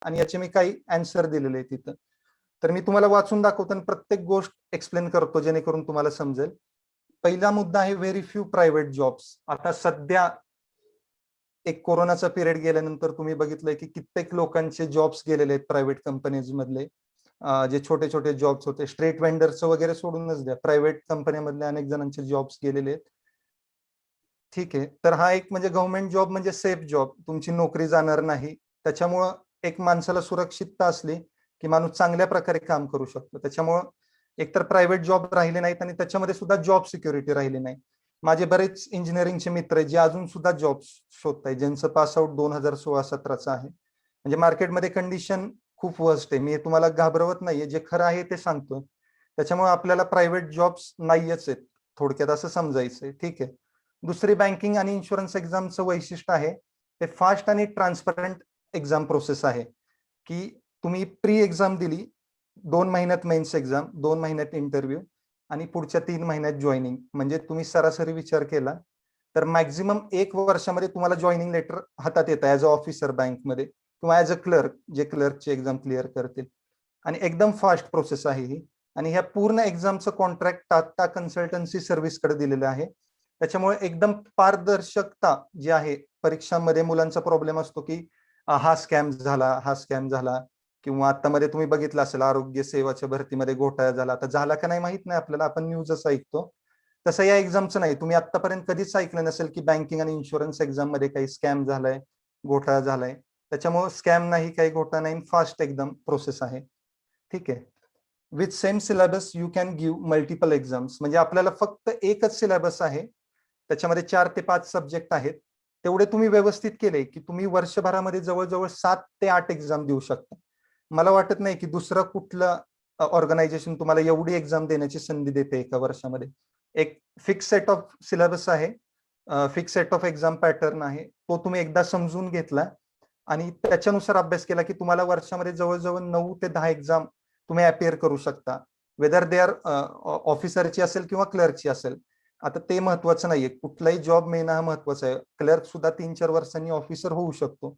आणि याचे मी काही आन्सर दिलेले आहेत तिथं. तर मी तुम्हाला वाचून दाखवतो आणि प्रत्येक गोष्ट एक्सप्लेन करतो जेणेकरून तुम्हाला समजेल. पहिला मुद्दा आहे व्हेरी फ्यू प्रायव्हेट जॉब्स. आता सध्या एक कोरोनाचा पिरियड गेल्यानंतर तुम्ही बघितलंय की कित्येक लोकांचे जॉब्स गेलेले आहेत प्रायव्हेट कंपनीज मधले. जे छोटे छोटे जॉब्स होते, स्ट्रीट वेंडरचं वगैरे सोडूनच द्या, प्रायव्हेट कंपन्यांमधले अनेक जणांचे जॉब्स गेलेले आहेत. ठीक आहे. तर हा एक म्हणजे गव्हर्नमेंट जॉब म्हणजे सेफ जॉब, तुमची नोकरी जाणार नाही. त्याच्यामुळं एक माणसाला सुरक्षितता असली की माणूस चांगल्या प्रकारे काम करू शकतो. त्याच्यामुळं एकतर प्रायव्हेट जॉब राहिले नाहीत आणि त्याच्यामध्ये सुद्धा जॉब सिक्युरिटी राहिली नाही. माझे बरेच इंजिनिअरिंगचे मित्र आहेत जे अजून सुद्धा जॉब शोधतायत, ज्यांचं पास आउट 2016-17चं आहे. म्हणजे मार्केटमध्ये कंडिशन खूप वर्स्ट आहे. मी तुम्हाला घाबरवत नाहीये, जे खरं आहे ते सांगतोय. त्याच्यामुळे आपल्याला प्रायव्हेट जॉब्स नाहीयेच आहेत, थोडक्यात असं समजायचंय. ठीक आहे. दुसरी बँकिंग आणि इन्शुरन्स एक्झामचं वैशिष्ट्य आहे ते फास्ट आणि ट्रान्सपरंट एक्झाम प्रोसेस आहे, की तुम्ही प्री एक्झाम दिली, 2 महिन्यात मेन्स एक्झाम, 2 महिन्यात इंटरव्ह्यू आणि पुढच्या 3 महिन्यात जॉईनिंग. म्हणजे तुम्ही सरासरी विचार केला तर मॅक्झिमम 1 वर्षामध्ये तुम्हाला जॉईनिंग लेटर हातात येतं ऍज अ ऑफिसर बँकमध्ये किंवा ऍज अ क्लर्क, जे क्लर्कची एक्झाम क्लिअर करतील. आणि एकदम फास्ट प्रोसेस आहे ही. आणि ह्या पूर्ण एक्झामचं कॉन्ट्रॅक्ट टाटा कन्सल्टन्सी सर्व्हिसकडे दिलेलं आहे. त्याच्यामुळे एकदम पारदर्शकता जी आहे, परीक्षांमध्ये मुलांचा प्रॉब्लेम असतो की हा स्कॅम झाला, हा स्कॅम झाला, किंवा आता मध्ये तुम्ही बघितलं असेल आरोग्य सेवाच्या भरतीमध्ये घोटाळा झाला. आता झाला का नाही माहित नाही आपल्याला, आपण न्यूजच ऐकतो. तसं या एक्झामचं नाही. तुम्ही आतापर्यंत कधीच ऐकलं नसेल की बँकिंग आणि इन्शुरन्स एक्झाम मध्ये काही स्कॅम झालाय, घोटाळा झालाय. त्याच्यामुळे स्कॅम नाही, काही घोटाळा नाही, फास्ट एकदम प्रोसेस आहे. ठीक आहे. With same syllabus you can give multiple exams. म्हणजे आपल्याला फक्त एकच सिलेबस आहे, त्याच्यामध्ये 4 ते 5 सब्जेक्ट आहेत. तेवढे तुम्ही व्यवस्थित केले की तुम्ही वर्षभरामध्ये जवळजवळ 7 ते 8 एक्झाम देऊ शकता. मला वाटत नाही की दुसरं कुठलं ऑर्गनायझेशन तुम्हाला एवढी एक्झाम देण्याची संधी देते एका वर्षामध्ये. एक फिक्स सेट ऑफ सिलेबस आहे, fix set of exam pattern आहे, तो तुम्ही एकदा समजून घेतला आणि त्याच्यानुसार अभ्यास केला की तुम्हाला वर्षामध्ये जवळजवळ 9 ते 10 एक्झाम तुम्ही अपिअर करू शकता. वेदर दे आर ऑफिसरची असेल किंवा क्लर्कची असेल. आता ते महत्वाचं नाहीये, कुठलाही जॉब मिळणं हा महत्वाचं आहे. क्लर्क सुद्धा 3-4 वर्षांनी ऑफिसर होऊ शकतो.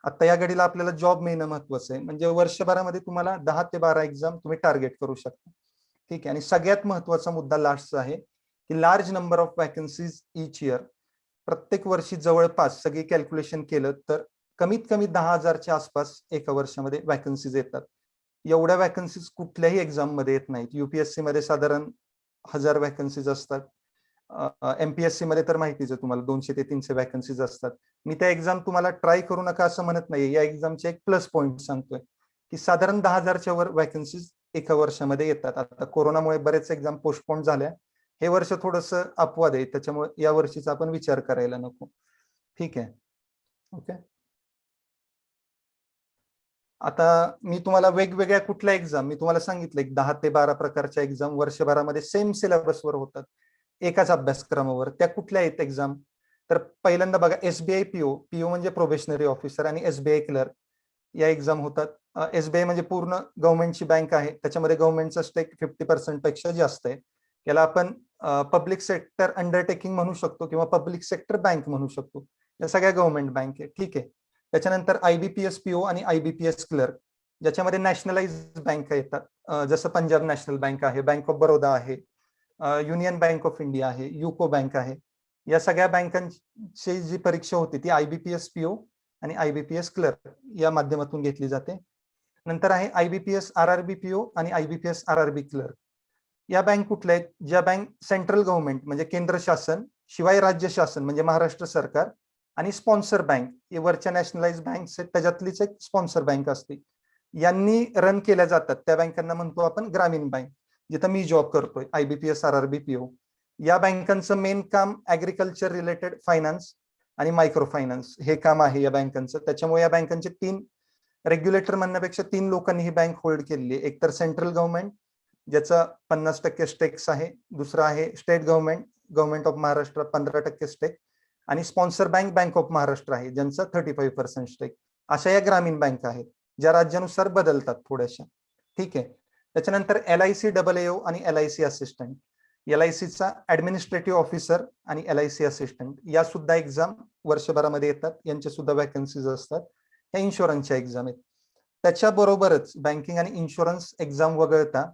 आता या घडीला आपल्याला जॉब मिळणं महत्वाचं आहे. म्हणजे वर्षभरामध्ये तुम्हाला 10 ते 12 एक्झाम तुम्ही टार्गेट करू शकता. ठीक आहे. आणि सगळ्यात महत्वाचा मुद्दा लास्टचा आहे की large number of vacancies each year. प्रत्येक वर्षी जवळपास सगळी कॅल्क्युलेशन केलं तर कमीत कमी 10,000च्या आसपास एका वर्षामध्ये वॅकन्सीज येतात. एवढ्या वॅकन्सीज कुठल्याही एक्झाम मध्ये येत नाहीत. युपीएससी मध्ये साधारण 1000 वॅकन्सीज असतात. एमपीएससी मध्ये तर माहितीच आहे तुम्हाला 200 ते 300 वॅकन्सीज असतात. मी त्या एक्झाम तुम्हाला ट्राय करू नका असं म्हणत नाहीये. या एक्झामचे एक प्लस पॉईंट सांगतोय की साधारण 10,000च्या वर वॅकन्सीज एका वर्षामध्ये येतात. आता कोरोनामुळे बरेच एक्झाम पोस्टपोन झाल्या. हे वर्ष थोडस अपवाद आहे, त्याच्यामुळे या वर्षीचा आपण विचार करायला नको. ठीक आहे. ओके. आता मी तुम्हाला वेगवेगळ्या कुठल्या एक्झाम, मी तुम्हाला सांगितलं एक 10 ते 12 प्रकारच्या एक्झाम वर्षभरामध्ये सेम सिलेबसवर होतात, एकाच अभ्यासक्रमावर. त्या कुठल्या आहेत एक्झाम? तर पहिल्यांदा बघा, एसबीआय पीओ, पीओ म्हणजे प्रोबेशनरी ऑफिसर, आणि एसबीआय क्लर्क या एक्झाम होतात. एसबीआय म्हणजे पूर्ण गव्हर्नमेंटची बँक आहे, त्याच्यामध्ये गव्हर्नमेंटचा स्टेक 50% पेक्षा जास्त आहे. याला आपण पब्लिक सेक्टर अंडरटेकिंग म्हणू शकतो किंवा पब्लिक सेक्टर बँक म्हणू शकतो. या सगळ्या गव्हर्नमेंट बँक आहे. ठीक आहे. त्याच्यानंतर आयबीपीएस पीओ आणि आयबीपीएस क्लर्क, ज्याच्यामध्ये नॅशनलाइज बँक येतात, जसं पंजाब नॅशनल बँक आहे, बँक ऑफ बरोदा आहे, युनियन बँक ऑफ इंडिया आहे, युको बँक आहे. या सगळ्या बँकांची जी परीक्षा होती ती आयबीपीएस पीओ आणि आयबीपीएस क्लर्क या माध्यमातून घेतली जाते. नंतर आहे आयबीपीएस आरआरबी पीओ आणि आयबीपीएस आरआरबी क्लर्क. या बँक कुठल्या आहेत? ज्या बँक सेंट्रल गव्हर्नमेंट म्हणजे केंद्र शासन शिवाय राज्य शासन म्हणजे महाराष्ट्र सरकार आणि स्पॉन्सर बँक, वरच्या नॅशनलाइज बँक त्याच्यातलीच एक स्पॉन्सर बँक असते, यांनी रन केल्या जातात. त्या बँकांना म्हणतो आपण ग्रामीण बँक. जिथं मी जॉब करतोय, आयबीपीएस आरआरबी पीओ, या बँकांचं मेन काम ऍग्रिकल्चर रिलेटेड फायनान्स आणि मायक्रो फायनान्स हे काम आहे या बँकांचं. त्याच्यामुळे या बँकांचे 3 रेग्युलेटर म्हणण्यापेक्षा 3 लोकांनी ही बँक होल्ड केलेली आहे. एक तर सेंट्रल गव्हर्नमेंट, ज्याचा 50% स्टेक्स आहे. दुसरं आहे state government, government of Maharashtra 15% stake, आणि sponsor bank Bank of Maharashtra आहे, ज्यांचा 35% स्टेक. अशा या ग्रामीण बँक आहेत, ज्या राज्यानुसार बदलतात थोड्याशा. ठीक आहे. त्याच्यानंतर एलआयसी डबलएओ आणि एलआयसी असिस्टंट, एलआयसीचा ऍडमिनिस्ट्रेटिव्ह ऑफिसर आणि एलआयसी असिस्टंट, या सुद्धा एक्झाम वर्षभरामध्ये येतात. यांच्या सुद्धा वॅकन्सीज असतात. या इन्शुरन्सच्या एक्झाम आहेत. त्याच्याबरोबरच बँकिंग आणि इन्शुरन्स एक्झाम वगळता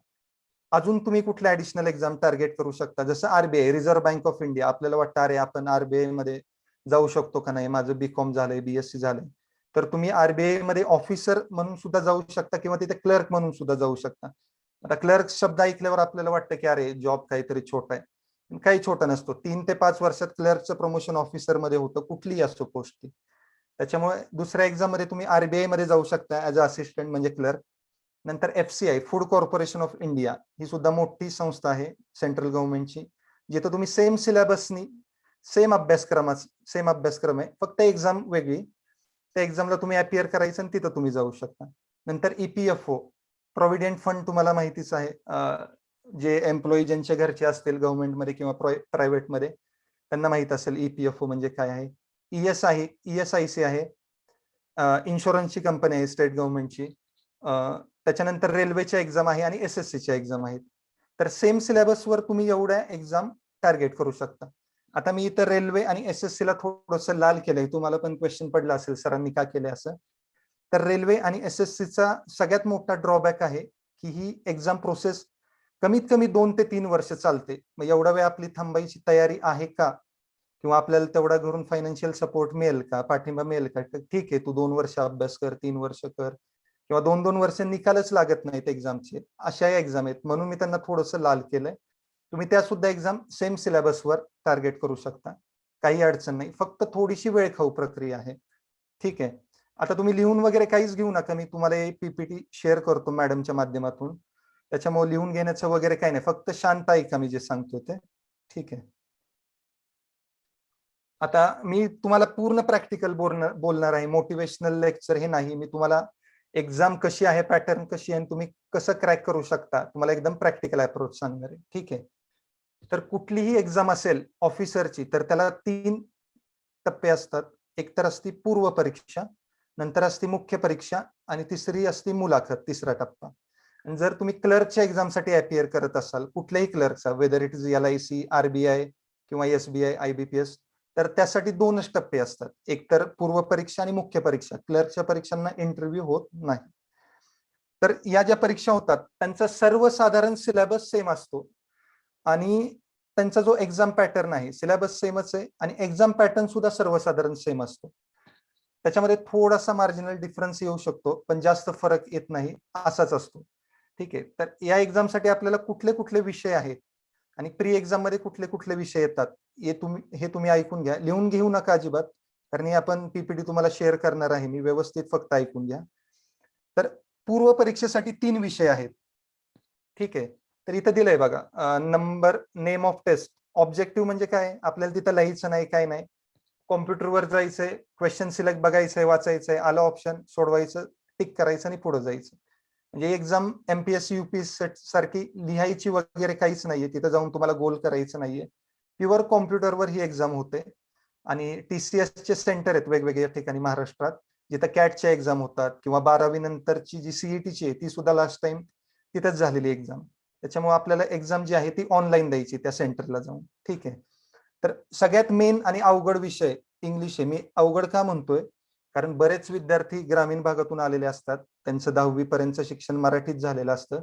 अजून तुम्ही कुठल्या ऍडिशनल एक्झाम टार्गेट करू शकता. जसं RBI, reserve bank of India. आपल्याला वाटतं अरे आपण आरबीआय मध्ये जाऊ शकतो का नाही, माझं बीकॉम झालंय, बीएससी झालंय, तर तुम्ही आरबीआय मध्ये ऑफिसर म्हणून सुद्धा जाऊ शकता किंवा तिथे क्लर्क म्हणून सुद्धा जाऊ शकता. आता क्लर्क शब्द ऐकल्यावर आपल्याला वाटतं की अरे जॉब काहीतरी छोटा आहे. काही छोटा नसतो. 3 ते 5 वर्षात क्लर्कचं प्रमोशन ऑफिसर मध्ये होतं, कुठलीही असतो पोस्ट. त्याच्यामुळे दुसऱ्या एक्झाम मध्ये तुम्ही आरबीआय मध्ये जाऊ शकता ऍज अ असिस्टंट म्हणजे क्लर्क. नंतर FCI, food corporation of India, ही सुद्धा मोठी संस्था आहे सेंट्रल गव्हर्नमेंटची, जिथं तुम्ही सेम सिलेबसनी सेम अभ्यासक्रम आहे, फक्त एक्झाम वेगळी. त्या एक्झामला तुम्ही अपियर करायचं आणि तिथं तुम्ही जाऊ शकता. नंतर ईपीएफओ, प्रोव्हिडंट फंड, तुम्हाला माहितीच आहे. जे एम्प्लॉई ज्यांच्या घरचे असतील गव्हर्नमेंटमध्ये किंवा प्रायव्हेटमध्ये, त्यांना माहित असेल ईपीएफओ म्हणजे काय आहे. ईएसआयसी आहे, इन्शुरन्सची कंपनी आहे स्टेट गव्हर्नमेंटची. त्याच्यानंतर रेल्वेच्या एक्झाम आहे आणि एसएससीच्या एक्झाम आहेत. तर सेम सिलेबसवर तुम्ही एवढ्या एक्झाम टार्गेट करू शकता. आता मी इथं रेल्वे आणि एसएससी ला थोडंसं लाल केलंय, तुम्हाला पण क्वेश्चन पडला असेल सरांनी का केलंय असं. तर रेल्वे आणि एसएससीचा सगळ्यात मोठा ड्रॉबॅक आहे की ही एक्झाम प्रोसेस कमीत कमी 2 ते 3 वर्ष चालते. मग एवढा वेळ आपली थांबायची तयारी आहे का, किंवा आपल्याला तेवढा घरून फायनान्शियल सपोर्ट मिळेल का, पाठिंबा मिळेल का. ठीक आहे, तू 2 वर्ष अभ्यास कर, 3 वर्ष कर, किंवा 2-2 वर्ष निकालच लागत नाहीत एक्झामचे, अशा एक्झाम आहेत. म्हणून मी त्यांना थोडंसं लाल केलंय. तुम्ही त्या सुद्धा एक्झाम सेम सिलेबसवर टार्गेट करू शकता, काही अडचण नाही. फक्त थोडीशी वेळ खाऊ प्रक्रिया आहे. ठीक आहे. आता तुम्ही लिहून वगैरे काहीच घेऊ नका, मी तुम्हाला पीपीटी शेअर करतो मॅडमच्या माध्यमातून. त्याच्यामुळे लिहून घेण्याचं वगैरे काही नाही, फक्त शांत ऐका मी जे सांगतो ते. ठीक आहे. आता मी तुम्हाला पूर्ण प्रॅक्टिकल बोलणार आहे, मोटिवेशनल लेक्चर हे नाही. मी तुम्हाला एक्झाम कशी आहे, पॅटर्न कशी आहे, तुम्ही कसं क्रॅक करू शकता, तुम्हाला एकदम प्रॅक्टिकल अप्रोच सांगणार आहे. ठीक आहे. तर कुठलीही एक्झाम असेल ऑफिसरची, तर त्याला 3 टप्पे असतात. एक तर असती पूर्व परीक्षा, नंतर असते मुख्य परीक्षा, आणि तिसरी असते मुलाखत, तिसरा टप्पा. आणि जर तुम्ही क्लर्कच्या एक्झामसाठी अपियर करत असाल, कुठल्याही क्लर्कचा, whether it is LIC, RBI किंवा एसबीआय, आयबीपीएस, तर त्यासाठी 2च टप्पे असतात. एक तर पूर्व परीक्षा आणि मुख्य परीक्षा. क्लर्कच्या परीक्षांना इंटरव्ह्यू होत नाही. तर या ज्या परीक्षा होतात त्यांचा सर्वसाधारण सिलेबस सेम असतो, आणि त्यांचा जो एक्झाम पॅटर्न आहे, सिलेबस सेमच आहे आणि एक्झाम पॅटर्न सुद्धा सर्वसाधारण सेम असतो. त्याच्यामध्ये थोडासा मार्जिनल डिफरन्स येऊ शकतो, पण जास्त फरक येत नाही, असाच असतो. ठीक आहे. तर या एक्झामसाठी आपल्याला कुठले कुठले विषय आहेत आणि प्री एक्झाम मध्ये कुठले कुठले विषय येतात, हे तुम्ही ऐकून घ्या. लिहून घेऊ नका अजिबात, कारण आपण पीपीटी तुम्हाला शेअर करणार आहे मी, व्यवस्थित फक्त ऐकून घ्या. तर पूर्व परीक्षेसाठी 3 विषय आहेत. ठीक आहे. तर इथं दिलंय बघा, number, name of test. Objective म्हणजे काय, आपल्याला तिथं लिहायचं नाही, काय नाही. कॉम्प्युटरवर जायचंय, क्वेश्चन सिलेक्ट बघायचंय, वाचायचंय, आलं ऑप्शन सोडवायचं, टिक करायचं आणि पुढे जायचं. म्हणजे एक्झाम एमपीएससी युपीएससी सारखी लिहायची वगैरे काहीच नाहीये, तिथं जाऊन तुम्हाला गोल करायचं नाहीये. प्युअर कॉम्प्युटरवर ही एक्झाम होते. आणि टीसीएसचे सेंटर आहेत वेगवेगळ्या ठिकाणी महाराष्ट्रात, जिथं कॅटच्या एक्झाम होतात, किंवा 12वी नंतरची जी सीईटीची आहे ती सुद्धा लास्ट टाइम तिथंच झालेली एक्झाम. त्याच्यामुळे आपल्याला एक्झाम जी आहे ती ऑनलाईन द्यायची त्या सेंटरला जाऊन. ठीक आहे. तर सगळ्यात मेन आणि अवघड विषय इंग्लिश आहे. मी अवघड का म्हणतोय, कारण बरेच विद्यार्थी ग्रामीण भागातून आलेले असतात, त्यांचं 10वी पर्यंतचं शिक्षण मराठीत झालेलं असतं,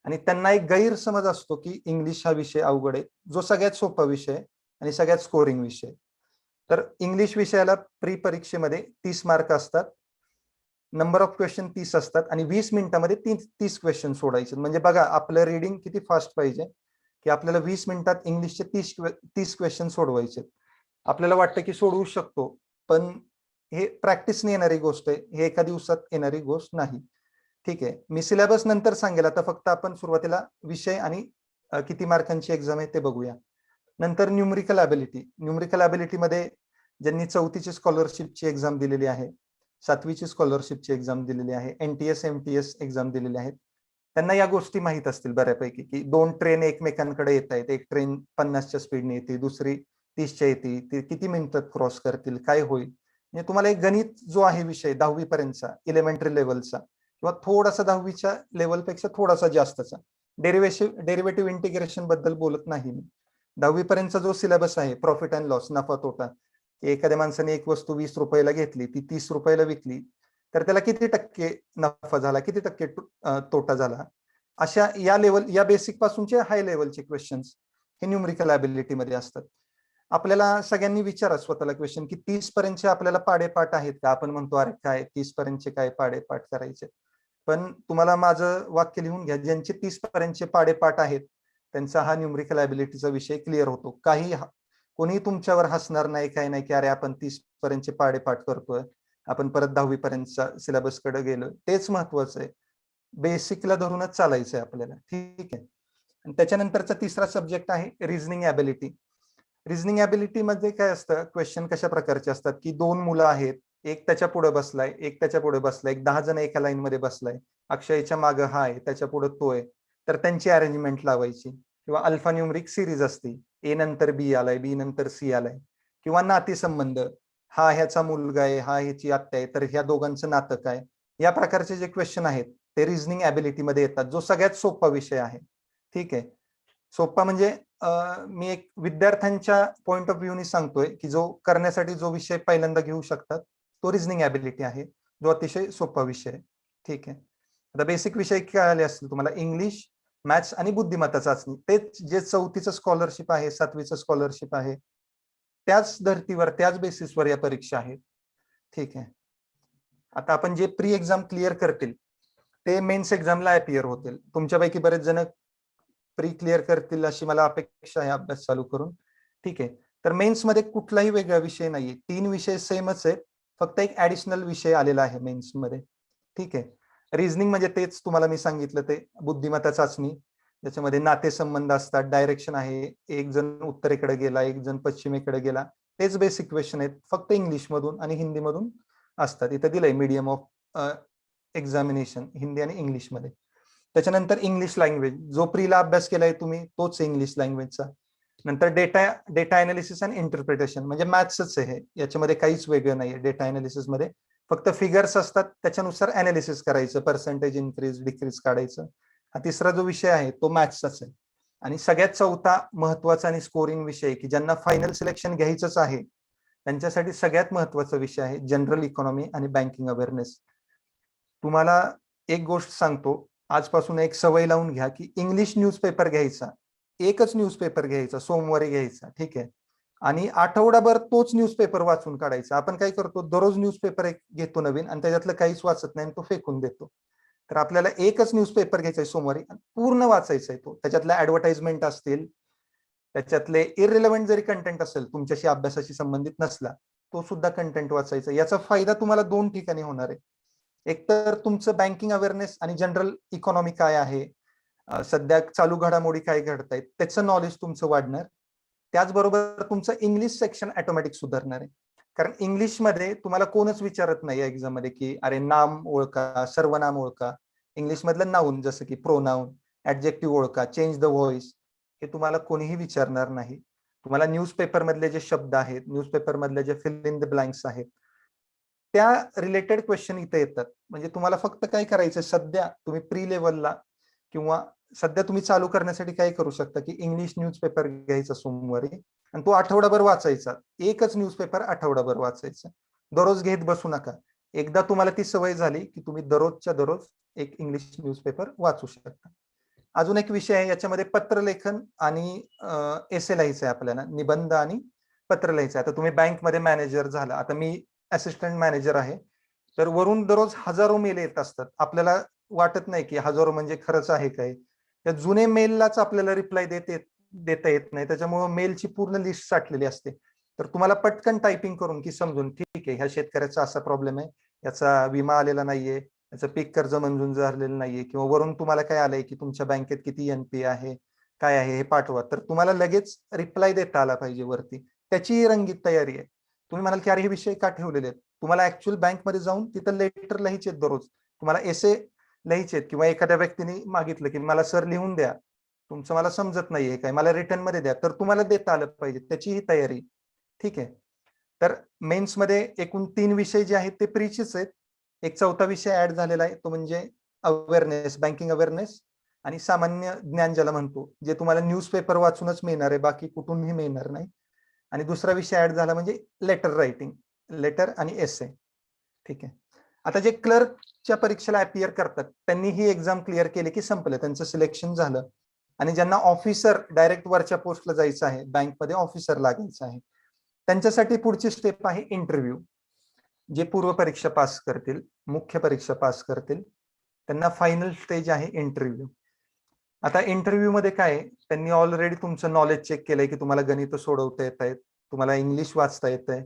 आणि त्यांना एक गैरसमज असतो की इंग्लिश हा विषय अवघड आहे, जो सगळ्यात सोपा विषय आणि सगळ्यात स्कोरिंग विषय. तर इंग्लिश विषयाला प्री परीक्षेमध्ये 30 मार्क असतात, नंबर ऑफ क्वेश्चन 30 असतात, आणि 20 मिनिटांमध्ये 30 क्वेश्चन सोडायचे. म्हणजे बघा आपलं रीडिंग किती फास्ट पाहिजे, की आपल्याला 20 मिनिटात इंग्लिशचे 30 क्वेश्चन सोडवायचे. आपल्याला वाटतं की सोडवू शकतो, पण हे प्रॅक्टिसने येणारी गोष्ट आहे, हे एका दिवसात येणारी गोष्ट नाही. ठीक आहे. मी सिलेबस नंतर सांगेल, आता फक्त आपण सुरुवातीला विषय आणि किती मार्कांची एक्झाम आहे ते बघूया. नंतर न्यूमरिकल ॲबिलिटी. न्यूमरिकल ॲबिलिटीमध्ये ज्यांनी 4थीची स्कॉलरशिपची एक्झाम दिलेली आहे, 7वीची स्कॉलरशिपची एक्झाम दिलेली आहे, एनटीएस एमटीएस एक्झाम दिलेली आहेत, त्यांना या गोष्टी माहित असतील बऱ्यापैकी, की 2 ट्रेन एकमेकांकडे येत आहेत, एक ट्रेन 50च्या स्पीडने येते, दुसरी 30च्या येते, ते किती मिनिटात क्रॉस करतील, काय होईल. म्हणजे तुम्हाला एक गणित जो आहे विषय 10वी पर्यंतचा, इलेमेंटरी लेवलचा, किंवा थोडासा 10वीच्या लेवलपेक्षा थोडासा जास्तचा, डेरिव्हेटिव्ह इंटिग्रेशन बद्दल बोलत नाही मी. 10वी पर्यंतचा जो सिलेबस आहे, प्रॉफिट अँड लॉस, नफा तोटा, एखाद्या माणसाने एक वस्तू 20 रुपयाला घेतली, ती 30 रुपयाला विकली, तर त्याला किती टक्के नफा झाला, किती टक्के तोटा झाला, अशा या बेसिक पासूनचे हाय लेवलचे क्वेश्चन्स हे न्यूमरिकल ॲबिलिटी मध्ये असतात. आपल्याला सगळ्यांनी विचारा स्वतःला क्वेश्चन की 30 पर्यंतचे आपल्याला पाडेपाठ आहेत का? आपण म्हणतो अरे काय 30 पर्यंतचे काय पाडेपाठ करायचे. पण तुम्हाला माझं वाक्य लिहून घ्या, ज्यांचे 30 पर्यंतचे पाडेपाठ आहेत त्यांचा हा न्यूमरिकल ॲबिलिटीचा विषय क्लिअर होतो. कोणी तुमच्यावर हसणार नाही, काही नाही की अरे आपण 30 पर्यंतचे पाडेपाठ करतोय, आपण परत 10वी पर्यंतच्या सिलेबस कडे गेलो. तेच महत्वाचं आहे. बेसिकला धरूनच चालायचंय आपल्याला. ठीक आहे. आणि त्याच्यानंतरचा तिसरा सब्जेक्ट आहे रिझनिंग ॲबिलिटी. रिझनिंग ॲबिलिटी मध्ये काय असतं, क्वेश्चन कशा प्रकारचे असतात की 2 मुलं आहेत, एक त्याच्या पुढे बसलाय, एक त्याच्या पुढे बसलाय, एक 10 जण एका लाईन मध्ये बसलाय, अक्षयच्या मागे हा आहे, त्याच्या पुढे तो आहे, तर त्यांची अरेंजमेंट लावायची. किंवा अल्फा न्यूमरिक सिरीज असते, ए नंतर बी आलाय, बी नंतर सी आलाय. किंवा नातेसंबंध, हा ह्याचा मुलगा आहे, हा ह्याची आत्या आहे, तर ह्या दोघांचं नातं काय. या प्रकारचे जे क्वेश्चन आहेत ते रिझनिंग ॲबिलिटी मध्ये येतात, जो सगळ्यात सोपा विषय आहे. ठीक आहे. सोपा म्हणजे मी एक विद्यार्थ्यांच्या पॉइंट ऑफ व्ह्यूनी सांगतोय की जो करण्यासाठी जो विषय पहिल्यांदा घेऊ शकतात तो रिझनिंग ॲबिलिटी आहे, जो अतिशय सोपा विषय आहे. ठीक आहे. आता बेसिक विषय काय आले असतील तुम्हाला, इंग्लिश, मॅथ्स आणि बुद्धिमत्ता चाचणी. तेच जे 4थीचं स्कॉलरशिप आहे, 7वीचं स्कॉलरशिप आहे, त्याच धर्तीवर त्याच बेसिसवर या परीक्षा आहेत. ठीक आहे. आता आपण जे प्री एक्झाम क्लिअर करतील ते मेन्स एक्झामला अपियर होतील. तुमच्यापैकी बरेच जण प्री क्लिअर करतील अशी मला अपेक्षा आहे अभ्यास चालू करून. ठीक आहे. तर मेन्स मध्ये कुठलाही वेगळा विषय नाहीये, 3 विषय सेमच आहेत, फक्त एक ऍडिशनल विषय आलेला आहे मेन्स मध्ये. ठीक आहे. रिझनिंग म्हणजे तेच तुम्हाला मी सांगितलं ते बुद्धिमत्ता चाचणी, ज्याच्यामध्ये नातेसंबंध असतात, डायरेक्शन आहे, एक जण उत्तरेकडे गेला, एक जण पश्चिमेकडे गेला, तेच बेसिक क्वेश्चन आहेत, फक्त इंग्लिश मधून आणि हिंदी मधून असतात. इथं दिलंय मीडियम ऑफ एक्झामिनेशन, हिंदी आणि इंग्लिश मध्ये. त्याच्यानंतर इंग्लिश लँग्वेज, जो प्रीला अभ्यास केलाय तुम्ही तोच इंग्लिश लँग्वेजचा. नंतर डेटा अनालिसिस अँड इंटरप्रिटेशन, म्हणजे मॅथ्सच आहे, याच्यामध्ये काहीच वेगळं नाहीये. डेटा अनालिसिस मध्ये फक्त फिगर्स असतात, त्याच्यानुसार अनालिसिस करायचं, पर्सेंटेज इन्क्रीज डिक्रीज काढायचं. हा तिसरा जो विषय आहे तो मॅथ्सचाच आहे. आणि सगळ्यात चौथा महत्वाचा आणि स्कोरिंग विषय की ज्यांना फायनल सिलेक्शन घ्यायचंच आहे त्यांच्यासाठी सगळ्यात महत्वाचा विषय आहे जनरल इकॉनॉमी आणि बँकिंग अवेअरनेस. तुम्हाला एक गोष्ट सांगतो, आजपासून एक सवय लावून घ्या की इंग्लिश न्यूजपेपर घ्यायचा, एकच न्यूजपेपर घ्यायचा, सोमवारी घ्यायचा. ठीक आहे. आणि आठवडाभर तोच न्यूजपेपर वाचून काढायचा. आपण काय करतो, दररोज न्यूजपेपर एक घेतो नवीन आणि त्याच्यातलं काहीच वाचत नाही, तो फेकून देतो. तर आपल्याला एकच न्यूजपेपर घ्यायचा आहे सोमवारी, पूर्ण वाचायचा आहे तो. त्याच्यातल्या ऍडव्हर्टाइजमेंट असतील, त्याच्यातले इररिलेव्हंट जरी कंटेंट असेल, तुमच्याशी अभ्यासाशी संबंधित नसला, तो सुद्धा कंटेंट वाचायचा. याचा फायदा तुम्हाला 2 ठिकाणी होणार आहे. एक तर तुमचं बँकिंग अवेअरनेस आणि जनरल इकॉनॉमी काय आहे, सध्या चालू घडामोडी काय घडतायत, त्याचं नॉलेज तुमचं वाढणार. त्याचबरोबर तुमचं इंग्लिश सेक्शन ऑटोमॅटिक सुधारणार आहे. कारण इंग्लिशमध्ये तुम्हाला कोणच विचारत नाही एक्झाम मध्ये की अरे नाम ओळखा, सर्वनाम ओळखा. इंग्लिश मधलं नाऊन जसं की प्रोनाऊन, ऍडजेक्टिव्ह ओळखा, चेंज द व्हॉइस, हे तुम्हाला कोणीही विचारणार नाही. तुम्हाला न्यूजपेपर मधले जे शब्द आहेत, न्यूजपेपर मधले जे फिल इन द ब्लँक्स आहेत, त्या रिलेटेड क्वेश्चन इथे येतात. म्हणजे तुम्हाला फक्त काय करायचं, सध्या तुम्ही प्री लेवलला किंवा सध्या तुम्ही चालू करण्यासाठी काय करू शकता की इंग्लिश न्यूजपेपर घ्यायचा सोमवारी आणि तो आठवडाभर वाचायचा. एकच न्यूजपेपर आठवडाभर वाचायचा. दररोज घेत बसू नका. एकदा तुम्हाला ती सवय झाली की तुम्ही दररोजच्या दररोज एक इंग्लिश न्यूजपेपर वाचू शकता. अजून एक विषय आहे याच्यामध्ये, पत्रलेखन आणि एसे लिहायचं आहे आपल्याला, निबंध आणि पत्र लिहायचं आहे. आता तुम्ही बँकमध्ये मॅनेजर झाला, आता मी असिस्टंट मॅनेजर आहे, तर वरून दररोज हजारो मेल येत असतात. आपल्याला वाटत नाही की हजारो म्हणजे खरंच आहे काय, त्या जुने मेललाच आपल्याला रिप्लाय देता येत नाही, त्याच्यामुळे मेलची पूर्ण लिस्ट साठलेली असते. तर तुम्हाला पटकन टायपिंग करून की समजून, ठीक आहे ह्या शेतकऱ्याचा असा प्रॉब्लेम आहे, याचा विमा आलेला नाहीये, याचं पीक कर्ज मंजूर झालेलं नाहीये, किंवा वरून तुम्हाला काय आलंय की तुमच्या बँकेत किती एनपी आहे, काय आहे हे पाठवा, तर तुम्हाला लगेच रिप्लाय देता आला पाहिजे वरती. त्याची रंगीत तयारी आहे. तुम्ही म्हणाल की अरे हे विषय का ठेवलेले आहेत, तुम्हाला ऍक्च्युअल बँकमध्ये जाऊन तिथं लेटर लिहायचे दररोज, तुम्हाला एसे लिहायचे, किंवा एखाद्या व्यक्तीने मागितलं की मला सर लिहून द्या, तुमचं मला समजत नाहीये काय, मला रिटर्न मध्ये द्या, तर तुम्हाला देता आलं पाहिजे, त्याची ही तयारी. ठीक आहे. तर मेन्स मध्ये एकूण 3 विषय जे आहेत ते प्रीचेच आहेत. एक चौथा विषय ऍड झालेला आहे, तो म्हणजे अवेअरनेस, बँकिंग अवेअरनेस आणि सामान्य ज्ञान ज्याला म्हणतो, जे तुम्हाला न्यूजपेपर वाचूनच मिळणार आहे, बाकी कुठूनही मिळणार नाही. आणि दुसरा विषय ऍड झाला म्हणजे लेटर रायटिंग, लेटर आणि एसे. ठीक आहे. आता जे क्लर्कच्या परीक्षेला अपियर करतात त्यांनी ही एक्झाम क्लिअर केली की संपलं, त्यांचं सिलेक्शन झालं. आणि ज्यांना ऑफिसर डायरेक्ट वरच्या पोस्टला जायचं आहे, बँकमध्ये ऑफिसर लागायचं आहे, त्यांच्यासाठी पुढची स्टेप आहे इंटरव्ह्यू. जे पूर्व परीक्षा पास करतील, मुख्य परीक्षा पास करतील, त्यांना फायनल स्टेज आहे इंटरव्ह्यू. आता इंटरव्ह्यू मध्ये काय, त्यांनी ऑलरेडी तुमचं नॉलेज चेक केलंय की तुम्हाला गणित सोडवता येत आहेत, तुम्हाला इंग्लिश वाचता येत आहे,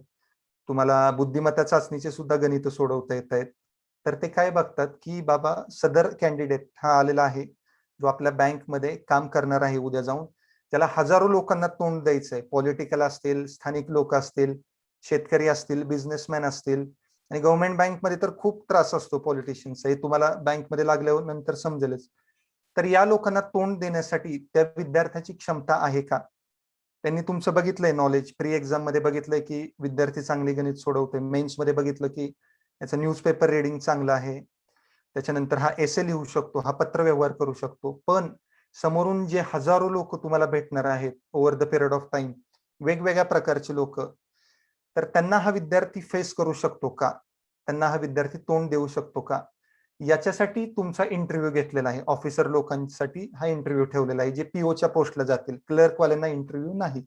तुम्हाला बुद्धिमत्ता चाचणीचे सुद्धा गणित सोडवता येत आहेत. तर ते काय बघतात की बाबा सदर कॅन्डिडेट हा आलेला आहे जो आपल्या बँकमध्ये काम करणार आहे उद्या जाऊन, त्याला हजारो लोकांना तोंड द्यायचंय, पॉलिटिकल असतील, स्थानिक लोक असतील, शेतकरी असतील, बिझनेसमॅन असतील. आणि गव्हर्नमेंट बँकमध्ये तर खूप त्रास असतो पॉलिटिशियन्सचा, हे तुम्हाला बँकमध्ये लागल्यावर नंतर समजेलच. तर या लोकांना तोंड देण्यासाठी त्या विद्यार्थ्याची क्षमता आहे का, त्यांनी तुमचं बघितलंय नॉलेज, प्री एक्झाम मध्ये बघितलंय की विद्यार्थी चांगली गणित सोडवते, मेन्स मध्ये बघितलं की याचं न्यूजपेपर रिडिंग चांगलं आहे, त्याच्यानंतर हा एसे लिहू शकतो, हा पत्रव्यवहार करू शकतो. पण समोरून जे हजारो लोक तुम्हाला भेटणार आहेत over the period of time, वेगवेगळ्या प्रकारचे लोक, तर त्यांना हा विद्यार्थी फेस करू शकतो का, त्यांना हा विद्यार्थी तोंड देऊ शकतो का, याच्यासाठी तुमचा इंटरव्ह्यू घेतलेला आहे. ऑफिसर लोकांसाठी हा इंटरव्ह्यू ठेवलेला आहे, जे पीओच्या पोस्टला जातील, क्लर्कवाल्यांना इंटरव्ह्यू नाही.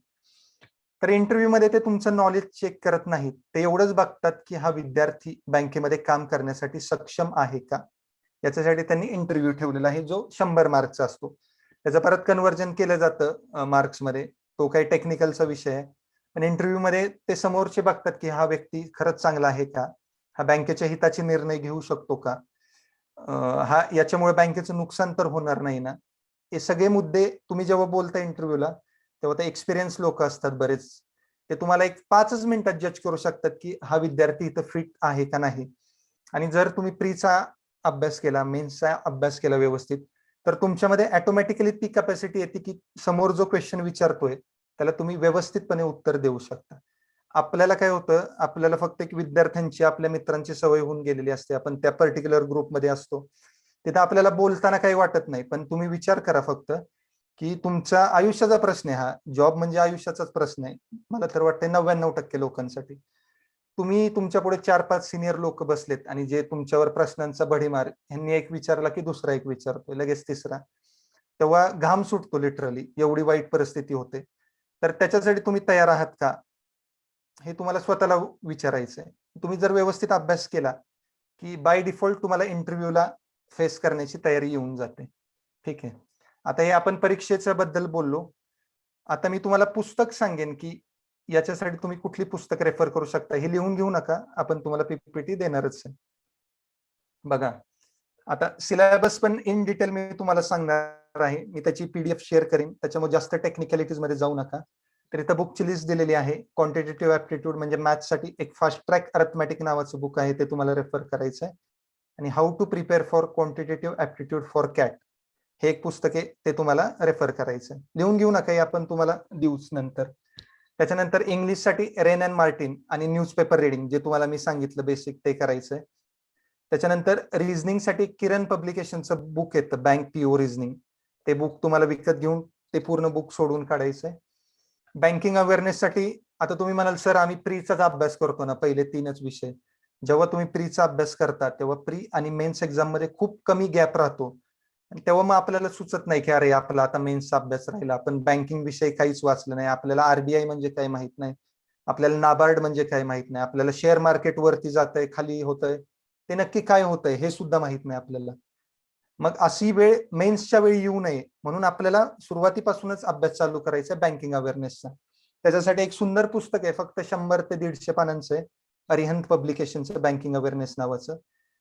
तर इंटरव्ह्यू मध्ये ते तुमचं नॉलेज चेक करत नाहीत, ते एवढंच बघतात की हा विद्यार्थी बँकेमध्ये काम करण्यासाठी सक्षम आहे का. याच्यासाठी त्यांनी इंटरव्ह्यू ठेवलेला आहे जो 100 मार्कचा असतो. त्याचं परत कन्व्हर्जन केलं जातं मार्क्समध्ये, तो काही टेक्निकलचा विषय आहे. पण इंटरव्ह्यू मध्ये ते समोरचे बघतात की हा व्यक्ती खरंच चांगला आहे का, हा बँकेच्या हिताचे निर्णय घेऊ शकतो का, हा याच्यामुळे बँकेचं नुकसान तर होणार नाही ना. हे सगळे मुद्दे तुम्ही जेव्हा बोलता इंटरव्ह्यूला, तेव्हा ते एक्सपिरियन्स लोक असतात बरेच, ते तुम्हाला एक 5 मिनिटात जज करू शकतात की हा विद्यार्थी इथं फिट आहे का नाही. आणि जर तुम्ही प्रीचा अभ्यास केला, मेन्सचा अभ्यास केला व्यवस्थित, तर तुमच्यामध्ये ऑटोमॅटिकली ती कॅपॅसिटी येते की समोर जो क्वेश्चन विचारतोय त्याला तुम्ही व्यवस्थितपणे उत्तर देऊ शकता. आपल्याला काय होतं, आपल्याला फक्त एक विद्यार्थ्यांची, आपल्या मित्रांची सवय होऊन गेलेली असते, आपण त्या पर्टिक्युलर ग्रुपमध्ये असतो, तिथं आपल्याला बोलताना काही वाटत नाही. पण तुम्ही विचार करा फक्त की तुमचा आयुष्याचा प्रश्न आहे हा, जॉब म्हणजे आयुष्याचाच प्रश्न आहे, मला तर वाटतंय 99% लोकांसाठी. तुम्ही तुमच्या पुढे 4-5 सिनियर लोक बसलेत आणि जे तुमच्यावर प्रश्नांचा भडीमार, ह्यांनी एक विचारला की दुसरा एक विचारतोय, लगेच तिसरा, तेव्हा घाम सुटतो लिटरली, एवढी वाईट परिस्थिती होते. तर त्याच्यासाठी तुम्ही तयार आहात का, हे तुम्हाला स्वतःला विचारायचं आहे. तुम्ही जर व्यवस्थित अभ्यास केला की बाय डिफॉल्ट तुम्हाला इंटरव्ह्यूला फेस करण्याची तयारी येऊन जाते. ठीक आहे. आता हे आपण परीक्षेच्या बद्दल बोललो. आता मी तुम्हाला पुस्तक सांगेन की याच्यासाठी तुम्ही कुठली पुस्तक रेफर करू शकता, हे लिहून घेऊ नका, आपण तुम्हाला पीपीटी देणारच आहे. बघा, आता सिलेबस पण इन डिटेल मी तुम्हाला सांगणार आहे, मी त्याची पीडीएफ शेअर करीन, त्याच्यामुळे जास्त टेक्निकॅलिटीज मध्ये जाऊ नका. तर इथं बुकची लिस्ट दिलेली आहे. क्वांटिटेटिव्ह ऍप्टिट्यूड म्हणजे मॅथ्ससाठी एक फास्ट ट्रॅक अरिथमॅटिक नावाचं बुक आहे, ते तुम्हाला रेफर करायचं आहे. आणि how to prepare for quantitative aptitude for CAT, हे एक पुस्तक आहे, ते तुम्हाला रेफर करायचं आहे. लिहून घेऊ नका, हे आपण तुम्हाला देऊच नंतर. त्याच्यानंतर इंग्लिशसाठी रेन अँड मार्टिन आणि न्यूजपेपर रिडिंग, जे तुम्हाला मी सांगितलं बेसिक, ते करायचंय. त्याच्यानंतर रिझनिंगसाठी किरण पब्लिकेशनचं बुक येतं, बँक पीओ रिझनिंग, ते बुक तुम्हाला विकत घेऊन ते पूर्ण बुक सोडून काढायचंय. बँकिंग अवेअरनेससाठी, आता तुम्ही म्हणाल सर आम्ही प्रीचाच अभ्यास करतो ना, पहिले 3च विषय. जेव्हा तुम्ही प्रीचा अभ्यास करता तेव्हा प्री आणि मेन्स एक्झाम मध्ये खूप कमी गॅप राहतो, आणि तेव्हा मग आपल्याला सुचत नाही की अरे आपला आता मेन्सचा अभ्यास राहिला, आपण बँकिंग विषयी काहीच वाचलं नाही, आपल्याला आरबीआय म्हणजे काय माहित नाही, आपल्याला नाबार्ड म्हणजे काय माहित नाही, आपल्याला शेअर मार्केट वरती जातंय खाली होतंय ते नक्की काय होतंय हे सुद्धा माहित नाही आपल्याला. मग अशी वेळ मेन्सच्या वेळी येऊ नये म्हणून आपल्याला सुरुवातीपासूनच अभ्यास चालू करायचा बँकिंग अवेअरनेसचा. त्याच्यासाठी एक सुंदर पुस्तक आहे, फक्त 100 ते 150 पानांचं आहे, अरिहंत पब्लिकेशनचं बँकिंग अवेअरनेस नावाचं,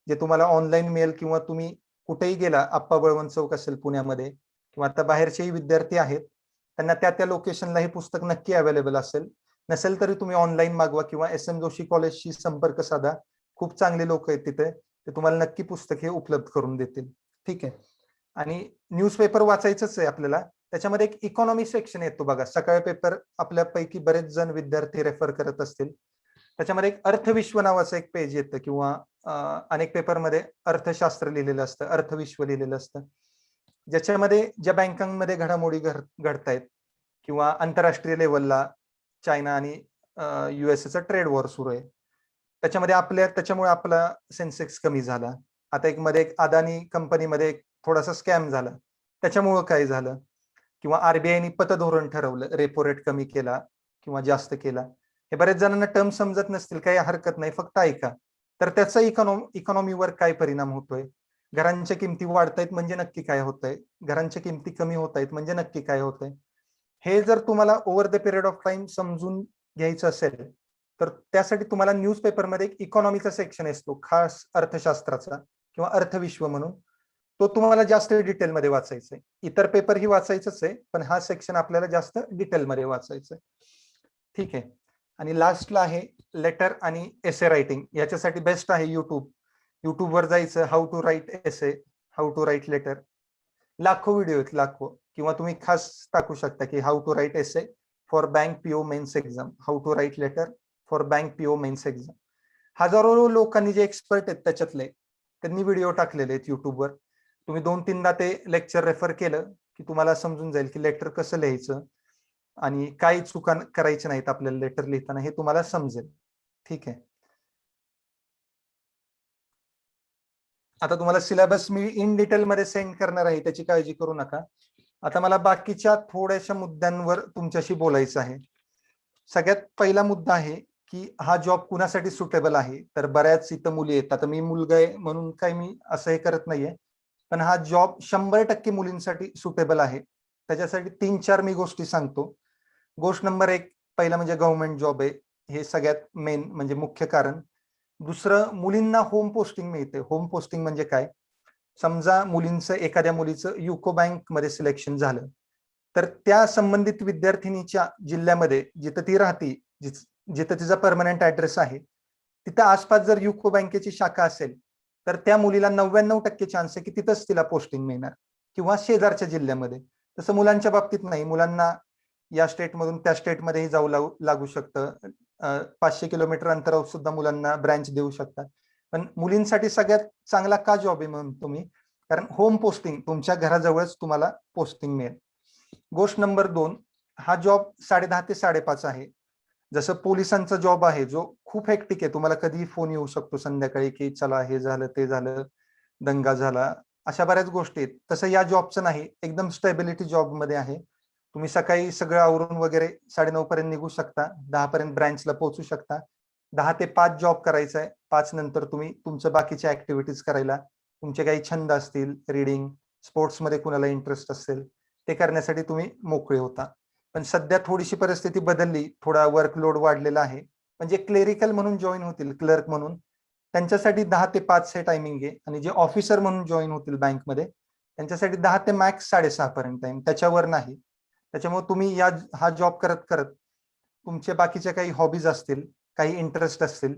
जे तुम्हाला ऑनलाईन मिळेल, किंवा तुम्ही कुठेही गेला, आप्पा बळवंत चौक असेल पुण्यामध्ये, किंवा आता बाहेरचेही विद्यार्थी आहेत त्यांना त्या त्या लोकेशनला हे पुस्तक नक्की अवेलेबल असेल. नसेल तरी तुम्ही ऑनलाईन मागवा किंवा एस एम जोशी कॉलेजशी संपर्क साधा, खूप चांगले लोक आहेत तिथे, ते तुम्हाला नक्की पुस्तक हे उपलब्ध करून देतील. ठीक आहे. आणि न्यूजपेपर वाचायचंच आहे आपल्याला, त्याच्यामध्ये एक इकॉनॉमी सेक्शन येतो बघा, सकाळी पेपर आपल्यापैकी बरेच जण विद्यार्थी रेफर करत असतील, त्याच्यामध्ये एक अर्थविश्व नावाचं एक पेज येतं, किंवा अनेक पेपरमध्ये अर्थशास्त्र लिहिलेलं असतं, अर्थविश्व लिहिलेलं असतं, ज्याच्यामध्ये ज्या बँकांमध्ये घडामोडी घडतायत, किंवा आंतरराष्ट्रीय लेवलला चायना आणि युएसएचा ट्रेड वॉर सुरू आहे, त्याच्यामुळे आपला सेन्सेक्स कमी झाला. आता एक अदानी कंपनीमध्ये थोडासा स्कॅम झाला, त्याच्यामुळं काय झालं, किंवा आरबीआयने पतधोरण ठरवलं, रेपो रेट कमी केला किंवा जास्त केला. हे बरेच जणांना टर्म समजत नसतील, काही हरकत नाही, फक्त ऐका. तर त्याचा इकॉनॉमीवर काय परिणाम होतोय, घरांच्या किमती वाढतायत म्हणजे नक्की काय होतंय, घरांच्या किमती कमी होत आहेत म्हणजे नक्की काय होतंय. हे जर तुम्हाला over the period of time समजून घ्यायचं असेल तर त्यासाठी तुम्हाला न्यूजपेपरमध्ये एक इकॉनॉमीचा सेक्शन असतो, खास अर्थशास्त्राचा किंवा अर्थविश्व म्हणून. तो तुम्हाला जास्त डिटेलमध्ये वाचायचा आहे. इतर पेपर ही वाचायचंच आहे, पण हा सेक्शन आपल्याला जास्त डिटेलमध्ये वाचायचं आहे. ठीक आहे. आणि लास्टला आहे लेटर आणि एसे रायटिंग. याच्यासाठी बेस्ट आहे युट्यूबवर जायचं, how to write essay, how to write letter. लाखो व्हिडिओ आहेत, लाखो. किंवा तुम्ही खास टाकू शकता की how to write essay for bank PO mains exam, how to write letter for bank PO mains exam. हजारो लोकांनी जे एक्सपर्ट आहेत त्याच्यातले, त्यांनी व्हिडिओ टाकलेले आहेत युट्यूबवर. तुम्ही 2-3दा ते लेक्चर रेफर केलं की तुम्हाला समजून जाईल की लेटर कसं लिहायचं आणि काही चुका करायच्या नाहीत आपल्याला लेटर लिहिताना, हे तुम्हाला समजेल. ठीक आहे. आता तुम्हाला सिलेबस मी इन डिटेल मध्ये सेंड करणार आहे, त्याची काळजी करू नका. आता मला बाकीच्या थोड्याशा मुद्द्यांवर तुमच्याशी बोलायचं आहे. सगळ्यात पहिला मुद्दा आहे की हा जॉब कुणासाठी सुटेबल आहे. तर बऱ्याच इथं मुली आहेत. आता मी मुलगा आहे म्हणून काही मी असं हे करत नाहीये, पण हा जॉब 100% मुलींसाठी सुटेबल आहे. त्याच्यासाठी 3-4 मी गोष्टी सांगतो. गोष्ट नंबर 1, पहिला म्हणजे गव्हर्नमेंट जॉब आहे, हे सगळ्यात मेन म्हणजे मुख्य कारण. दुसरं, मुलींना होम पोस्टिंग मिळते. होम पोस्टिंग म्हणजे काय, समजा एखाद्या मुलीचं युको बँक मध्ये सिलेक्शन झालं, तर त्या संबंधित विद्यार्थिनीच्या जिल्ह्यामध्ये जिथं ती राहते, जिथं तिचा परमनंट ऍड्रेस आहे, तिथं आसपास जर युको बँकेची शाखा असेल तर त्या मुलीला 99% चान्स आहे की तिथंच तिला पोस्टिंग मिळणार, किंवा शेजारच्या जिल्ह्यामध्ये. तसं मुलांच्या बाबतीत नाही, मुलांना या स्टेटमधून त्या स्टेटमध्येही जाऊ लागू शकतं. 500 किलोमीटर अंतरावर सुद्धा मुलांना ब्रँच देऊ शकतात. पण मुलींसाठी सगळ्यात चांगला का जॉब आहे म्हणतो मी, कारण होम पोस्टिंग, तुमच्या घराजवळच तुम्हाला पोस्टिंग मिळेल. गोष्ट नंबर 2, हा जॉब 10:30 ते 5:30 आहे. जसं पोलिसांचा जॉब आहे जो खूप हेक्टिक आहे, तुम्हाला कधीही फोन येऊ शकतो संध्याकाळी की चला हे झालं ते झालं, दंगा झाला, अशा बऱ्याच गोष्टी आहेत. तसं या जॉबचं नाही, एकदम स्टेबिलिटी जॉब मध्ये आहे. तुम्ही सकाळी सगळं आवरून वगैरे 9:30 पर्यंत निघू शकता, 10 पर्यंत ब्रँचला पोहोचू शकता. 10 ते 5 जॉब करायचा आहे. 5 नंतर तुम्ही तुमच्या बाकीच्या ऍक्टिव्हिटीज करायला, तुमचे काही छंद असतील, रीडिंग, स्पोर्ट्समध्ये कुणाला इंटरेस्ट असेल, ते करण्यासाठी तुम्ही मोकळे होता. पण सध्या थोडीशी परिस्थिती बदलली, थोडा वर्कलोड वाढलेला आहे. म्हणजे क्लेरिकल म्हणून जॉईन होतील, क्लर्क म्हणून, त्यांच्यासाठी 10 ते 5 हे टायमिंग आहे. आणि जे ऑफिसर म्हणून जॉईन होतील बँकमध्ये, त्यांच्यासाठी 10 ते मॅक्स 6:30 पर्यंत टाइम, त्याच्यावर नाही. त्याच्यामुळे तुम्ही हा जॉब करत करत तुमचे बाकीच्या काही हॉबीज असतील, काही इंटरेस्ट असतील,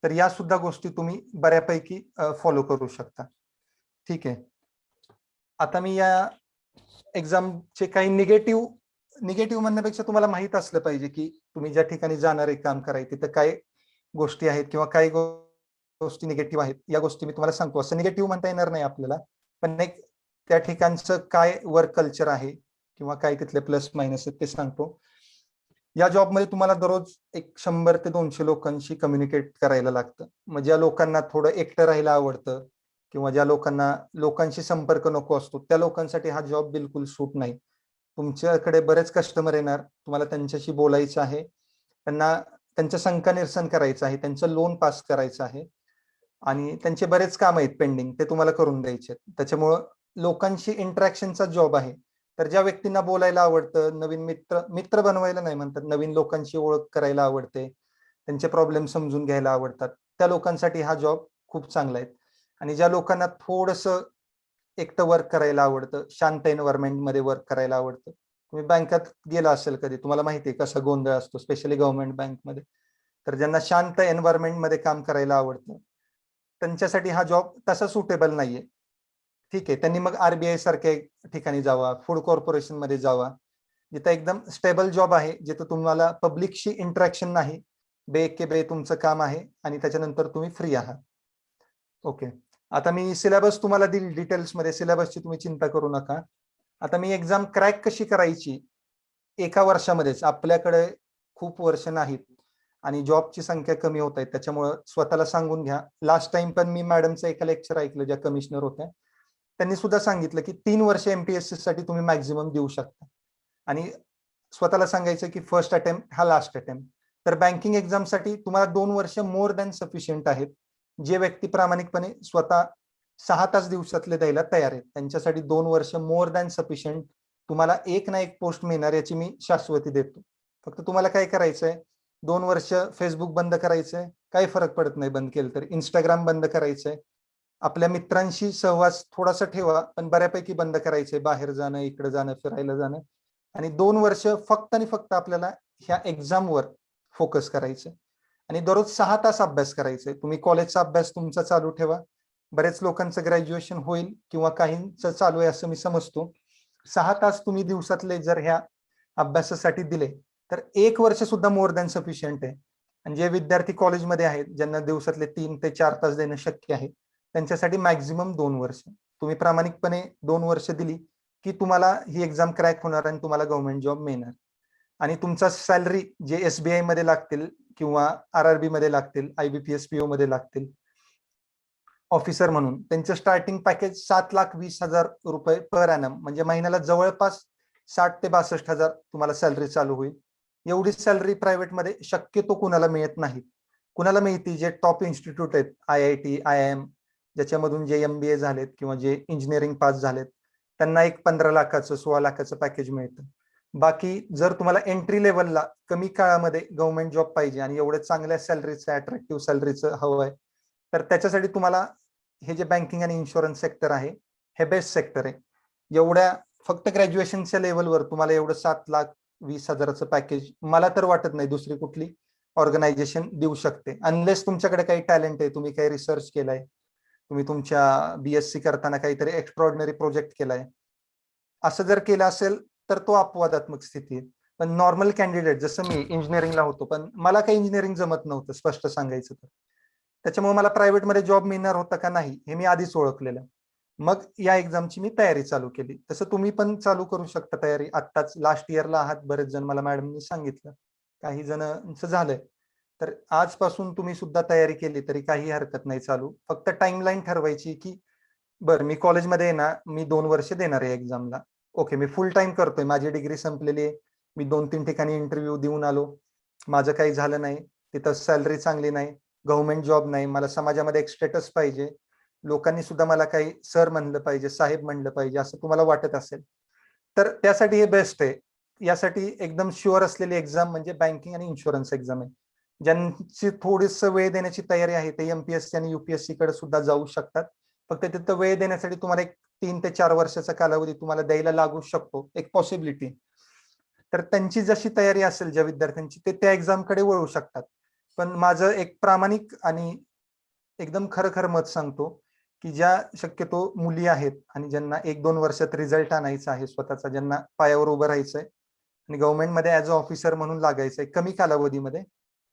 तर या सुद्धा गोष्टी तुम्ही बऱ्यापैकी फॉलो करू शकता. ठीक आहे. आता मी या एक्झामचे काही निगेटिव्ह म्हणण्यापेक्षा तुम्हाला माहित असलं पाहिजे की तुम्ही ज्या ठिकाणी जाणार आहे काम करायला, तिथं काय गोष्टी आहेत किंवा काही गोष्टी निगेटिव्ह आहेत. या गोष्टी मी तुम्हाला सांगतो. असं निगेटिव्ह म्हणता येणार नाही आपल्याला, पण एक त्या ठिकाणचं काय वर्क कल्चर आहे किंवा काय तिथले प्लस मायनस आहेत ते सांगतो. या जॉबमध्ये तुम्हाला दररोज एक 100 ते 200 लोकांशी कम्युनिकेट करायला लागतं. मग ज्या लोकांना थोडं एकटं राहायला आवडतं किंवा ज्या लोकांना लोकांशी संपर्क नको असतो, त्या लोकांसाठी हा जॉब बिलकुल सूट नाही. तुमच्याकडे बरेच कस्टमर येणार, तुम्हाला त्यांच्याशी बोलायचं आहे, त्यांना त्यांच्या शंका निरसन करायचं आहे, त्यांचं लोन पास करायचं आहे आणि त्यांचे बरेच काम आहेत पेंडिंग, ते तुम्हाला करून द्यायचे. त्याच्यामुळं लोकांशी इंटरॅक्शनचा जॉब आहे. तर ज्या व्यक्तींना बोलायला आवडतं, नवीन मित्र बनवायला नाही म्हणतात, नवीन लोकांची ओळख करायला आवडते, त्यांचे प्रॉब्लेम समजून घ्यायला आवडतात, त्या लोकांसाठी हा जॉब खूप चांगला आहे. आणि ज्या लोकांना थोडंसं एकटं वर्क करायला आवडतं, शांत एन्व्हायरमेंट मध्ये वर्क करायला आवडतं, तुम्ही बँकात गेला असेल कधी, तुम्हाला माहिती आहे कसा गोंधळ असतो, स्पेशली गव्हर्नमेंट बँकमध्ये. तर ज्यांना शांत एन्व्हायरमेंट मध्ये काम करायला आवडतं, त्यांच्यासाठी हा जॉब तसा सुटेबल नाहीये. ठीक आहे, त्यांनी मग आरबीआय सारख्या ठिकाणी जावा, फूड कॉर्पोरेशन मध्ये जावा, जिथं एकदम स्टेबल जॉब आहे, जिथं तुम्हाला पब्लिकशी इंटरॅक्शन नाही, बे के बे तुमचं काम आहे आणि त्याच्यानंतर तुम्ही फ्री आहात. ओके. आता मी सिलेबस तुम्हाला दिली डिटेल्समध्ये, सिलेबसची तुम्ही चिंता करू नका. आता मी एक्झाम क्रॅक कशी करायची, एका वर्षामध्येच, आपल्याकडे खूप वर्ष नाहीत, आणि जॉबची संख्या कमी होत आहे, त्याच्यामुळे स्वतःला सांगून घ्या. लास्ट टाइम पण मी मॅडमचं एका लेक्चर ऐकलं, ज्या कमिशनर होत्या, त्यांनी सुद्धा सांगितलं की 3 वर्ष एमपीएससी साठी तुम्ही मॅक्झिमम देऊ शकता आणि स्वतःला सांगायचं की फर्स्ट अटेम्प्ट हा लास्ट अटेम्प्ट. तर बँकिंग एक्झामसाठी तुम्हाला 2 वर्ष मोर दॅन सफिशियंट आहेत. जे व्यक्ती प्रामाणिकपणे स्वतः 6 तास दिवसातले द्यायला तयार आहेत, त्यांच्यासाठी 2 वर्ष मोर दॅन सफिशियंट. तुम्हाला एक ना एक पोस्ट मिळणार याची मी शाश्वती देतो. फक्त तुम्हाला काय करायचंय, 2 वर्ष फेसबुक बंद करायचंय, काही फरक पडत नाही बंद केलं तर. इंस्टाग्राम बंद करायचंय, आपल्या मित्रांशी सहवास थोडासा ठेवा, पण बऱ्यापैकी बंद करायचंय. बाहेर जाणं, इकडे जाणं, फिरायला जाणं. आणि 2 वर्ष फक्त आणि फक्त आपल्याला ह्या एक्झामवर फोकस करायचं आणि दररोज 6 तास अभ्यास करायचंय. तुम्ही कॉलेजचा अभ्यास तुमचा चालू ठेवा. बरेच लोकांचं ग्रॅज्युएशन होईल किंवा काहींचं चालू आहे असं मी समजतो. 6 तास तुम्ही दिवसातले जर ह्या अभ्यासासाठी दिले तर 1 वर्ष सुद्धा मोर दॅन सफिशियंट आहे. आणि जे विद्यार्थी कॉलेजमध्ये आहेत, ज्यांना दिवसातले 3 ते 4 तास देणं शक्य आहे, त्यांच्यासाठी मॅक्झिमम 2 वर्ष. तुम्ही प्रामाणिकपणे 2 वर्ष दिली की तुम्हाला ही एक्झाम क्रॅक होणार आणि तुम्हाला गव्हर्नमेंट जॉब मिळणार. आणि तुमचा सॅलरी जे एसबीआय मध्ये लागतील किंवा आरआरबी मध्ये लागतील, आयबीपीएस पीओ मध्ये लागतील ऑफिसर म्हणून, त्यांचं स्टार्टिंग पॅकेज 7,20,000 रुपये पर ॲनम, म्हणजे महिन्याला जवळपास 60 ते 62,000 तुम्हाला सॅलरी चालू होईल. एवढी सॅलरी प्रायव्हेटमध्ये शक्यतो कुणाला मिळत नाही. कुणाला मिळते, जे टॉप इन्स्टिट्यूट आहेत, IIT, IIM, ज्याच्यामधून जे MBA झालेत किंवा जे इंजिनिअरिंग पास झालेत, त्यांना एक 15 लाखाचं 16 लाखाचं पॅकेज मिळतं. बाकी जर तुम्हाला एंट्री लेवलला कमी काळामध्ये गव्हर्नमेंट जॉब पाहिजे आणि एवढ्या चांगल्या सॅलरीचं, अट्रॅक्टिव्ह सॅलरीचं हवं आहे, तर त्याच्यासाठी तुम्हाला हे जे बँकिंग आणि इन्शुरन्स सेक्टर आहे, हे बेस्ट सेक्टर आहे. एवढ्या फक्त ग्रॅज्युएशनच्या लेवलवर तुम्हाला एवढं 7,20,000चं पॅकेज मला तर वाटत नाही दुसरी कुठली ऑर्गनायझेशन देऊ शकते, अनलेस तुमच्याकडे काही टॅलेंट आहे, तुम्ही काही रिसर्च केलाय, तुम्ही तुमच्या BSc करताना काहीतरी एक्स्ट्रॉर्डिनरी प्रोजेक्ट केलाय. असं जर केलं असेल तर तो अपवादात्मक स्थिती आहे. पण नॉर्मल कॅन्डिडेट जसं मी इंजिनिअरिंगला होतो, पण मला काही इंजिनिअरिंग जमत नव्हतं स्पष्ट सांगायचं तर. त्याच्यामुळे मला प्रायव्हेटमध्ये जॉब मिळणार होता का नाही हे मी आधीच ओळखलेलं. मग या एक्झामची मी तयारी चालू केली. तसं तुम्ही पण चालू करू शकता तयारी. आत्ताच लास्ट इयरला आहात बरेच जण, मला मॅडमनी सांगितलं, काही जणांचं झालंय. तर आजपासून तुम्ही सुद्धा तयारी केली तरी काही हरकत नाही चालू. फक्त टाइमलाईन ठरवायची की बरं, मी कॉलेजमध्ये आहे ना, मी 2 वर्ष देणार आहे एक्झामला. ओके, मी फुल टाइम करतोय, माझी डिग्री संपलेली आहे, मी 2-3 ठिकाणी इंटरव्ह्यू देऊन आलो, माझं काही झालं नाही, तिथं सॅलरी चांगली नाही, गव्हर्नमेंट जॉब नाही, मला समाजामध्ये एक स्टेटस पाहिजे, लोकांनी सुद्धा मला काही सर म्हणलं पाहिजे, साहेब म्हणलं पाहिजे, असं तुम्हाला वाटत असेल तर त्यासाठी हे बेस्ट आहे. यासाठी एकदम शुअर असलेली एक्झाम म्हणजे बँकिंग आणि इन्शुरन्स एक्झाम आहे. ज्यांची थोडीस वेळ देण्याची तयारी आहे ते MPSC आणि UPSC कडे सुद्धा जाऊ शकतात. फक्त तिथं वेळ देण्यासाठी तुम्हाला एक 3 ते 4 वर्षाचा कालावधी तुम्हाला द्यायला लागू शकतो, एक पॉसिबिलिटी. तर त्यांची जशी तयारी असेल ज्या विद्यार्थ्यांची, ते त्या एक्झामकडे वळू शकतात. पण माझं एक प्रामाणिक आणि एकदम खरं खरं मत सांगतो की ज्या शक्यतो मुली आहेत आणि ज्यांना 1-2 वर्षात रिझल्ट आणायचा आहे स्वतःचा, ज्यांना पायावर उभं राहायचंय आणि गव्हर्नमेंटमध्ये ऍज अ ऑफिसर म्हणून लागायचंय कमी कालावधीमध्ये,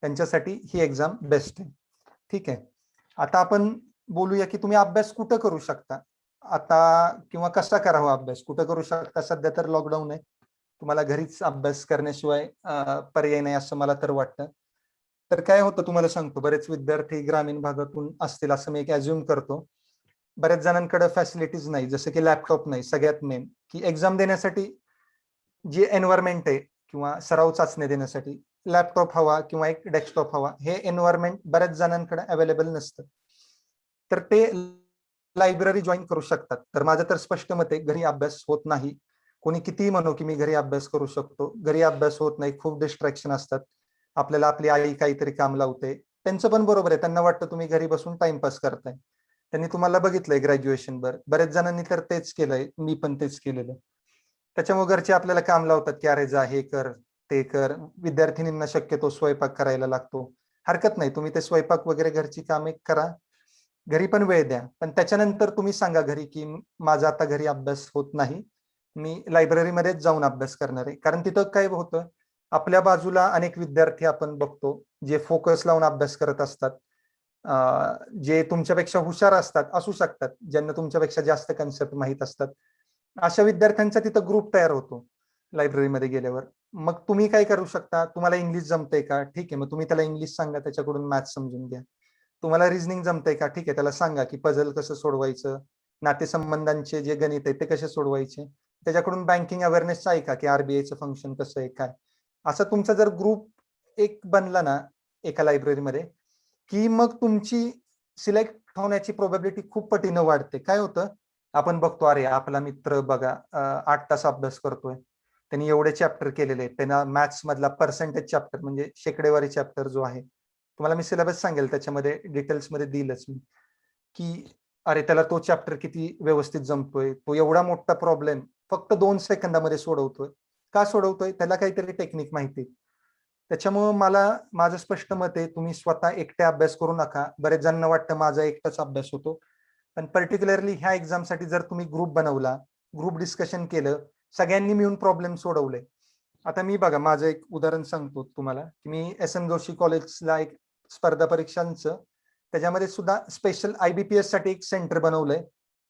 त्यांच्यासाठी ही एक्झाम बेस्ट आहे. ठीक आहे. आता आपण बोलूया की तुम्ही अभ्यास कुठं करू शकता आता, किंवा कसा करावा अभ्यास, कुठं करू शकता. सध्या तर लॉकडाऊन आहे, तुम्हाला घरीच अभ्यास करण्याशिवाय पर्याय नाही असं मला तर वाटतं. तर काय होतं तुम्हाला सांगतो, बरेच विद्यार्थी ग्रामीण भागातून असतील असं मी एक अज्युम करतो. बऱ्याच जणांकडे फॅसिलिटीज नाही, जसं की लॅपटॉप नाही. सगळ्यात मेन की एक्झाम देण्यासाठी जे एन्व्हायरमेंट आहे किंवा सराव चाचणी देण्यासाठी लॅपटॉप हवा किंवा एक डेस्कटॉप हवा, हे एन्व्हायरमेंट बऱ्याच जणांकडे अवेलेबल नसतं. तर ते लायब्ररी जॉईन करू शकतात. तर माझं तर स्पष्ट मत आहे, घरी अभ्यास होत नाही. कोणी कितीही म्हणो की मी घरी अभ्यास करू शकतो, घरी अभ्यास होत नाही, खूप डिस्ट्रॅक्शन असतात. आपल्याला आपली आई काहीतरी काम लावते, त्यांचं पण बरोबर आहे, त्यांना वाटतं तुम्ही घरी बसून टाइमपास करताय. त्यांनी तुम्हाला बघितलंय ग्रॅज्युएशन भर, बऱ्याच जणांनी तर तेच केलंय, मी पण तेच केलेलं. त्याच्यामुळे घरचे आपल्याला काम लावतात की अरे जा हे कर ते कर. विद्यार्थिनींना शक्यतो स्वयंपाक करायला लागतो, हरकत नाही, तुम्ही ते स्वयंपाक वगैरे घरची कामे करा, घरी पण वेळ द्या. पण त्याच्यानंतर तुम्ही सांगा घरी की माझा आता घरी अभ्यास होत नाही, मी लायब्ररीमध्येच जाऊन अभ्यास करणार आहे. कारण तिथं काय होतं, आपल्या बाजूला अनेक विद्यार्थी आपण बघतो जे फोकस लावून अभ्यास करत असतात, जे तुमच्यापेक्षा हुशार असतात, असू शकतात, ज्यांना तुमच्यापेक्षा जास्त कन्सेप्ट माहीत असतात. अशा विद्यार्थ्यांचा तिथं ग्रुप तयार होतो लायब्ररीमध्ये गेल्यावर. मग तुम्ही काय करू शकता, तुम्हाला इंग्लिश जमतंय का, ठीक आहे, मग तुम्ही त्याला इंग्लिश सांगा, त्याच्याकडून मॅथ्स समजून घ्या. तुम्हाला रिझनिंग जमतंय का, ठीक आहे, त्याला सांगा की पझल कसं सोडवायचं, नातेसंबंधांचे जे गणित आहे ते कसे सोडवायचे. त्याच्याकडून बँकिंग अवेअरनेस ऐका की आरबीआयचं फंक्शन कसं आहे काय. असं तुमचा जर ग्रुप एक बनला ना एका लायब्ररीमध्ये, की मग तुमची सिलेक्ट होण्याची प्रोबॅबिलिटी खूप पटीनं वाढते. काय होतं, आपण बघतो अरे आपला मित्र बघा 8 तास अभ्यास करतोय, त्यांनी एवढे चॅप्टर केलेले आहेत, त्यांना मॅथ्स मधला पर्सेंटेज चॅप्टर म्हणजे शेकडेवारी चॅप्टर जो आहे, तुम्हाला मी सिलेबस सांगेल त्याच्यामध्ये डिटेल्समध्ये देईलच मी, की अरे त्याला तो चॅप्टर किती व्यवस्थित जमतोय, तो एवढा मोठा प्रॉब्लेम फक्त 2 सेकंदामध्ये सोडवतोय. का सोडवतोय, त्याला काहीतरी टेक्निक माहिती. त्याच्यामुळं मला माझं स्पष्ट मत आहे, तुम्ही स्वतः एकटे अभ्यास करू नका. बरेच जणांना वाटतं माझा एकटाच अभ्यास होतो, पण पर्टिक्युलरली ह्या एक्झामसाठी जर तुम्ही ग्रुप बनवला, ग्रुप डिस्कशन केलं, सगळ्यांनी मिळून प्रॉब्लेम सोडवले. आता मी बघा माझं एक उदाहरण सांगतो तुम्हाला, की मी एस एन जोशी कॉलेजला एक स्पर्धा परीक्षांचं त्याच्यामध्ये सुद्धा स्पेशल IBPS साठी एक सेंटर बनवलंय.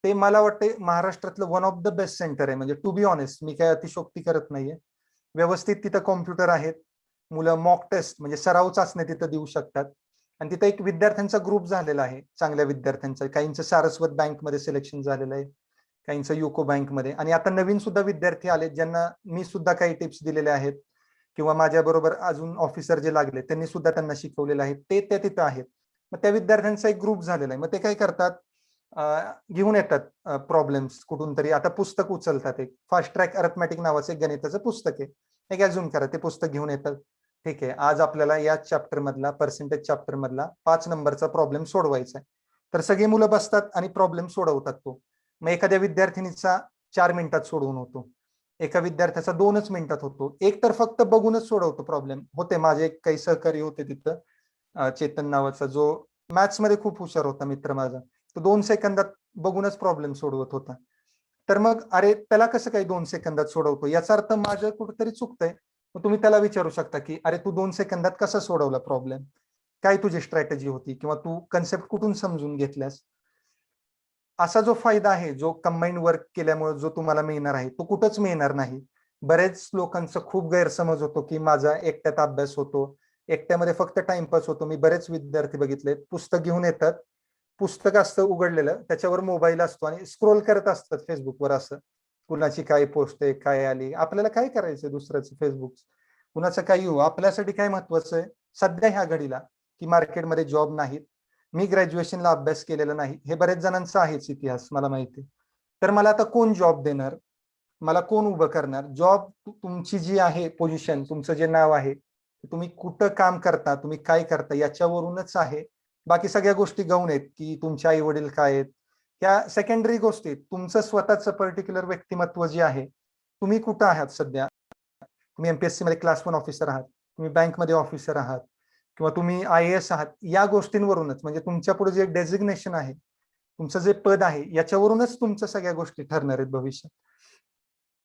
ते मला वाटते महाराष्ट्रातलं one of the best centre आहे. म्हणजे टू बी ऑनेस्ट, मी काय अतिशोक्ती करत नाहीये. व्यवस्थित तिथं कॉम्प्युटर आहेत, मुलं मॉक टेस्ट म्हणजे सराव चाचण्या तिथं देऊ शकतात. आणि तिथं एक विद्यार्थ्यांचा ग्रुप झालेला आहे, चांगल्या विद्यार्थ्यांचा. काहींचं सारस्वत बँकमध्ये सिलेक्शन झालेलं आहे, काहींचं युको बँकमध्ये. आणि आता नवीन सुद्धा विद्यार्थी आले ज्यांना मी सुद्धा काही टिप्स दिलेले आहेत, किंवा माझ्या बरोबर अजून ऑफिसर जे लागले त्यांनी सुद्धा त्यांना शिकवलेलं आहे, ते त्या तिथं आहेत. मग त्या विद्यार्थ्यांचा एक ग्रुप झालेला आहे. मग ते काय करतात, घेऊन येतात प्रॉब्लेम्स कुठून तरी. आता पुस्तक उचलतात, एक फास्ट ट्रॅक अरिथमॅटिक नावाचं एक गणिताचं पुस्तक आहे, एक अजून करा, ते पुस्तक घेऊन येतात. ठीक आहे, आज आपल्याला या चॅप्टर मधला पर्सेंटेज चॅप्टर मधला 5 नंबरचा प्रॉब्लेम सोडवायचा आहे. तर सगळे मुलं बसतात आणि प्रॉब्लेम सोडवतात तो. मग एखाद्या विद्यार्थिनीचा 4 मिनिटात सोडवून होतो, एका विद्यार्थ्याचा 2च मिनिटात होतो. एक तर फक्त बघूनच सोडवतो प्रॉब्लेम. होते माझे काही सहकारी होते तिथं, चेतन नावाचा, जो मॅथ्स मध्ये खूप हुशार होता मित्र माझा, तो 2 सेकंदात बघूनच प्रॉब्लेम सोडवत होता. तर मग अरे त्याला कसं काही 2 सेकंदात सोडवतो, याचा अर्थ माझं कुठेतरी चुकतंय. मग तुम्ही त्याला विचारू शकता की अरे तू 2 सेकंदात कसा सोडवला प्रॉब्लेम, काय तुझी स्ट्रॅटेजी होती, किंवा तू कन्सेप्ट कुठून समजून घेतल्यास. असा जो फायदा आहे, जो कंबाईंड वर्क केल्यामुळे जो तुम्हाला मिळणार आहे, तो कुठंच मिळणार नाही. बरेच लोकांचा खूप गैरसमज होतो की माझा एकट्यात अभ्यास होतो, एकट्यामध्ये फक्त टाइमपास होतो. मी बरेच विद्यार्थी बघितले, पुस्तक घेऊन येतात, पुस्तक असतं उघडलेलं, त्याच्यावर मोबाईल असतो आणि स्क्रोल करत असतात फेसबुकवर. असं कुणाची काय पोस्ट आहे, काय आली, आपल्याला काय करायचं दुसऱ्याचं फेसबुक, कुणाचं काही हो, आपल्यासाठी काय महत्वाचं आहे सध्या ह्या घडीला, की मार्केटमध्ये जॉब नाहीत, मी ग्रॅज्युएशनला अभ्यास केलेला नाही, हे बरेच जणांचा आहेच इतिहास मला माहिती. तर मला आता कोण जॉब देणार, मला कोण उभं करणार. जॉब तुमची जी आहे पोझिशन, तुमचं जे नाव आहे, तुम्ही कुठं काम करता, तुम्ही काय करता याच्यावरूनच आहे. बाकी सगळ्या गोष्टी गौण आहेत, की तुमचे आई वडील काय आहेत, त्या सेकंडरी गोष्टी. तुमचं स्वतःचं पर्टिक्युलर व्यक्तिमत्व जे आहे, तुम्ही कुठं आहात सध्या. तुम्ही MPSC मध्ये क्लास 1 ऑफिसर आहात, तुम्ही बँकमध्ये ऑफिसर आहात, किंवा तुम्ही IAS आहात, या गोष्टींवरूनच, म्हणजे तुमच्या पुढे जे डेझिग्नेशन आहे, तुमचं जे पद आहे, याच्यावरूनच तुमच्या सगळ्या गोष्टी ठरणार आहेत भविष्यात.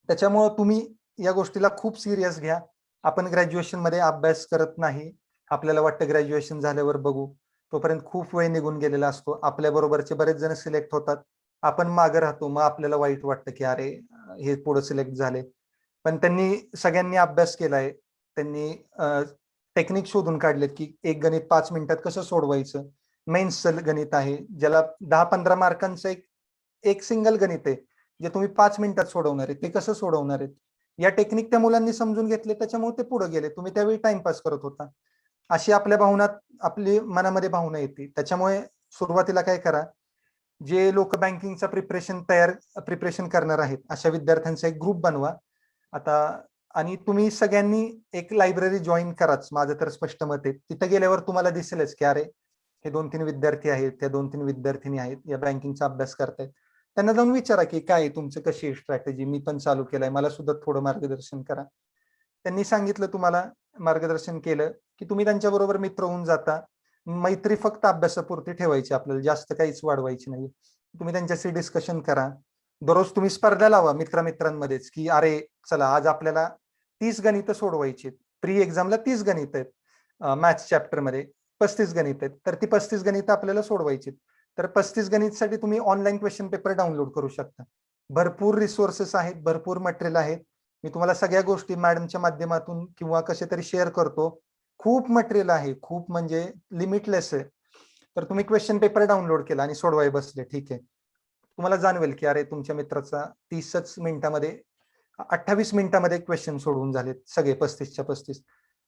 त्याच्यामुळं तुम्ही या गोष्टीला खूप सिरियस घ्या. आपण ग्रॅज्युएशन मध्ये अभ्यास करत नाही, आपल्याला वाटतं ग्रॅज्युएशन झाल्यावर बघू, तोपर्यंत खूप वेळ निघून गेलेला असतो. आपल्या बरोबरचे बरेच जण सिलेक्ट होतात, आपण मागे राहतो, मग आपल्याला वाईट वाटतं की अरे हे पुढे सिलेक्ट झाले. पण त्यांनी सगळ्यांनी अभ्यास केलाय, त्यांनी टेक्निक शोधून काढलेत की एक गणित 5 मिनिटात कसं सोडवायचं. मेन्सचं गणित आहे, ज्याला 10-15 मार्कांचं एक एक सिंगल गणित आहे, जे तुम्ही 5 मिनिटात सोडवणार आहे, ते कसं सोडवणार आहेत. या टेक्निक त्या मुलांनी समजून घेतले, त्याच्यामुळे ते पुढे गेले. तुम्ही त्यावेळी टाइमपास करत होता. अशी आपल्या भावना, आपली मनामध्ये भावना येते. त्याच्यामुळे सुरुवातीला काय करा, जे लोक बँकिंगचा प्रिपरेशन करणार आहेत, अशा विद्यार्थ्यांचा एक ग्रुप बनवा आता. आणि तुम्ही सगळ्यांनी एक लायब्ररी जॉईन कराच, माझं तर स्पष्ट मत आहे. तिथे गेल्यावर तुम्हाला दिसेलच की अरे हे 2-3 विद्यार्थी आहेत, त्या 2-3 विद्यार्थिनी आहेत, या बँकिंगचा अभ्यास करतायत. त्यांना जाऊन विचारा की काय तुमचं, कशी स्ट्रॅटेजी, मी पण चालू केलंय, मला सुद्धा थोडं मार्गदर्शन करा. त्यांनी सांगितलं तुम्हाला, मार्गदर्शन केलं, की तुम्ही त्यांच्याबरोबर मित्र होऊन जाता. मैत्री फक्त अभ्यासापुरती ठेवायची, आपल्याला जास्त काहीच वाढवायची नाही. तुम्ही त्यांच्याशी डिस्कशन करा. दररोज तुम्ही स्पर्धा लावा मित्रांमध्येच, की अरे चला आज आपल्याला 30 गणितं सोडवायची, प्री एक्झामला 30 गणित आहेत मॅथ्स चॅप्टर मध्ये, 35 गणित आहेत, तर ती 35 गणितं आपल्याला सोडवायची. तर 35 गणितसाठी तुम्ही ऑनलाईन क्वेश्चन पेपर डाउनलोड करू शकता. भरपूर रिसोर्सेस आहेत, भरपूर मटेरियल आहेत. मी तुम्हाला सगळ्या गोष्टी मॅडमच्या माध्यमातून किंवा कसे तरी शेअर करतो. खूप मटेरियल आहे, खूप म्हणजे लिमिटलेस आहे. तर तुम्ही क्वेश्चन पेपर डाउनलोड केला आणि सोडवाय बसले, ठीक आहे. तुम्हाला जाणवेल की अरे तुमच्या मित्राचा 30च मिनिटामध्ये 28 मिनिटामध्ये क्वेश्चन सोडवून झालेत सगळे 35च्या 35,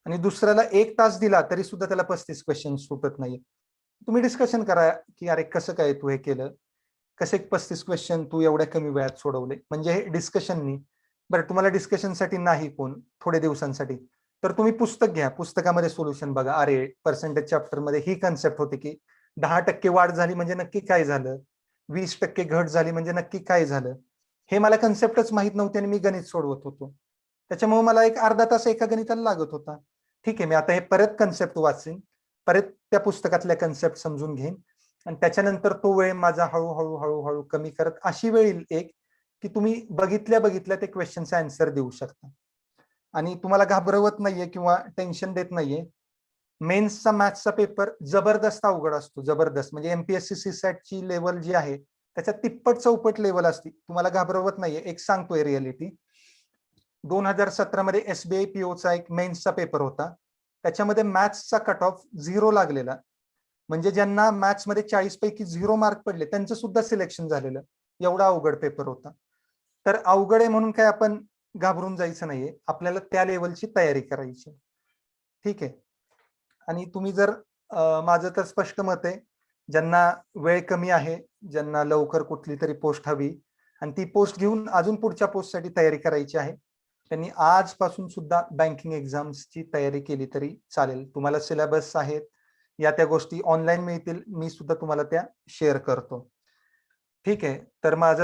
आणि दुसऱ्याला 1 तास दिला तरी सुद्धा त्याला 35 क्वेश्चन सुटत नाही. तुम्ही डिस्कशन करा की अरे कसं काय तू हे केलं, कसे 35 क्वेश्चन तू एवढ्या कमी वेळात सोडवले. म्हणजे हे डिस्कशननी. बरं तुम्हाला डिस्कशनसाठी नाही कोण थोड्या दिवसांसाठी, तर तुम्ही पुस्तक घ्या, पुस्तकामध्ये सोल्युशन बघा. अरे पर्सेंटेज चॅप्टर मध्ये ही कन्सेप्ट होती की 10% वाढ झाली म्हणजे नक्की काय झालं, 20% घट झाली म्हणजे नक्की काय झालं. हे मला कन्सेप्टच माहित नव्हते आणि मी गणित सोडवत होतो. त्याच्यामुळे मला एक अर्धा तास एका गणिताला लागत होता. ठीक आहे, मी आता हे परत कन्सेप्ट वाचीन, परत त्या पुस्तकातल्या कन्सेप्ट समजून घेईन, आणि त्याच्यानंतर तो वेळ माझा हळूहळू हळूहळू कमी करत अशी वेळ येईल एक की तुम्ही बघितल्या बघितल्या ते क्वेश्चनचे आन्सर देऊ शकता. आणि तुम्हाला घाबरवत नाहीये किंवा टेन्शन देत नाहीये. मेन्सचा मॅथ्सचा पेपर जबरदस्त अवघड असतो, जबरदस्त. म्हणजे एमपीएससी सीसॅट ची लेवल जी आहे त्याच्यात तिप्पट चौपट लेवल असते. तुम्हाला घाबरवत नाहीये, एक सांगतोय रिअलिटी. 2017 मध्ये एसबीआय पीओचा एक मेन्सचा पेपर होता. त्याच्यामध्ये मॅथ्सचा कट ऑफ 0 लागलेला. म्हणजे ज्यांना मॅथ्स मध्ये 40 पैकी 0 मार्क पडले त्यांचं सुद्धा सिलेक्शन झालेलं. एवढा अवघड पेपर होता. तर अवघड आहे म्हणून काय आपण घाबरून जायचं नाहीये, आपल्याला त्या लेवलची तयारी करायची. ठीक आहे. आणि तुम्ही जर माझं तर स्पष्ट मत आहे, ज्यांना वेळ कमी आहे, ज्यांना लवकर कुठली तरी पोस्ट हवी आणि ती पोस्ट घेऊन अजून पुढच्या पोस्टसाठी तयारी करायची आहे, त्यांनी आजपासून सुद्धा बँकिंग एक्झाम्सची तयारी केली तरी चालेल. तुम्हाला सिलेबस आहेत, या त्या गोष्टी ऑनलाईन मिळतील, मी सुद्धा तुम्हाला त्या शेअर करतो. ठीक आहे. तर माझं